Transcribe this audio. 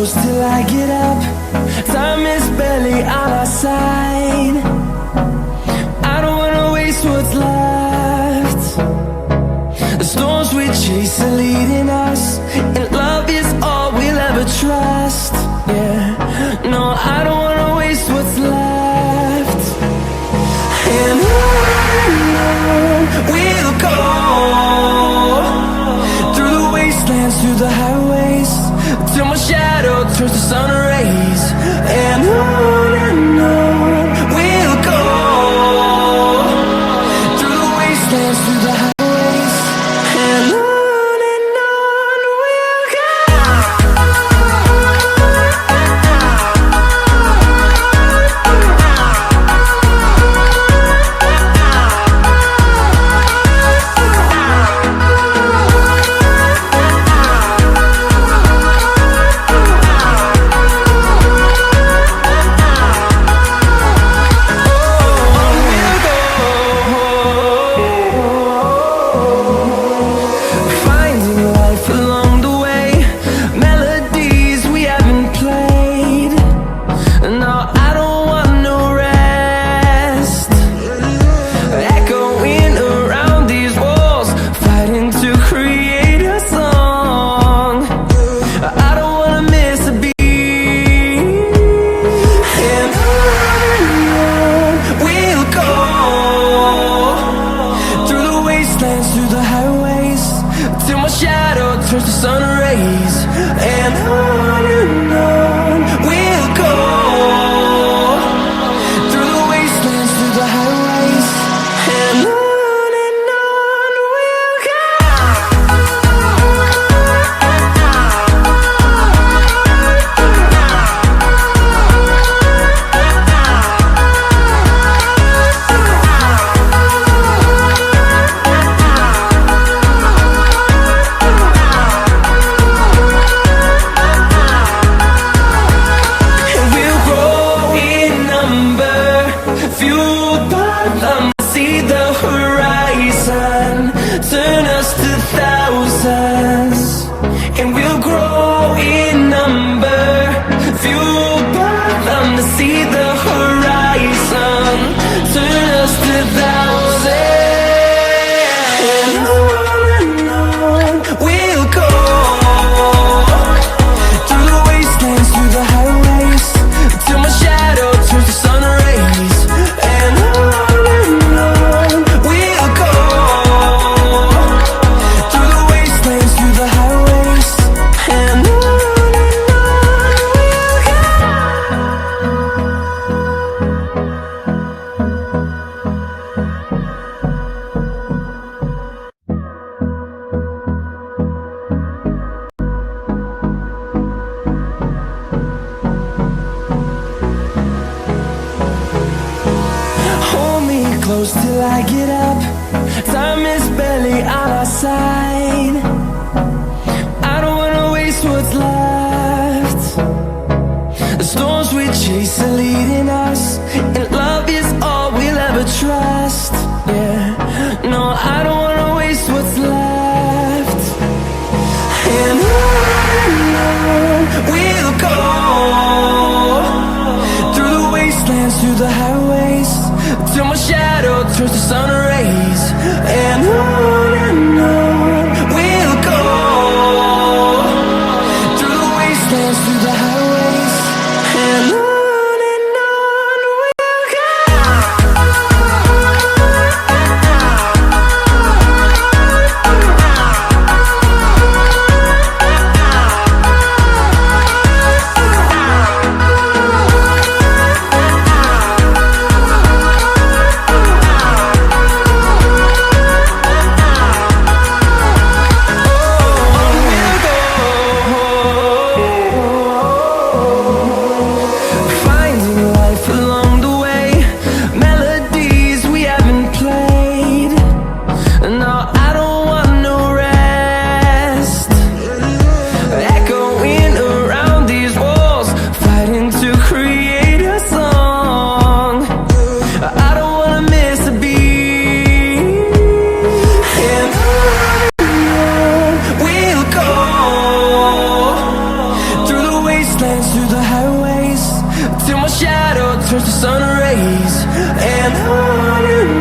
close till I get up. Time is barely on our side. I don't wanna waste what's left. The storms we chase are leading us, and love is all we'll ever trust. Yeah, no, I don't wanna waste what's left. And on we'll go, through the wastelands, through the highways, till my shadow turns to sun rays. And on we'll go, through the wastelands, through the highways, and on we'll go. Close till I get up. Time is barely on our side. I don't wanna waste what's left. The storms we chase are leading us, and love is all we'll ever trust. Yeah, no, I don't wanna waste what's left. And on we'll go, through the wastelands, through the highways, till my shadow turns to sun rays. And on we'll go, through the wastelands, through the highways, and on we'll go. till my shadow turns to sun rays. And on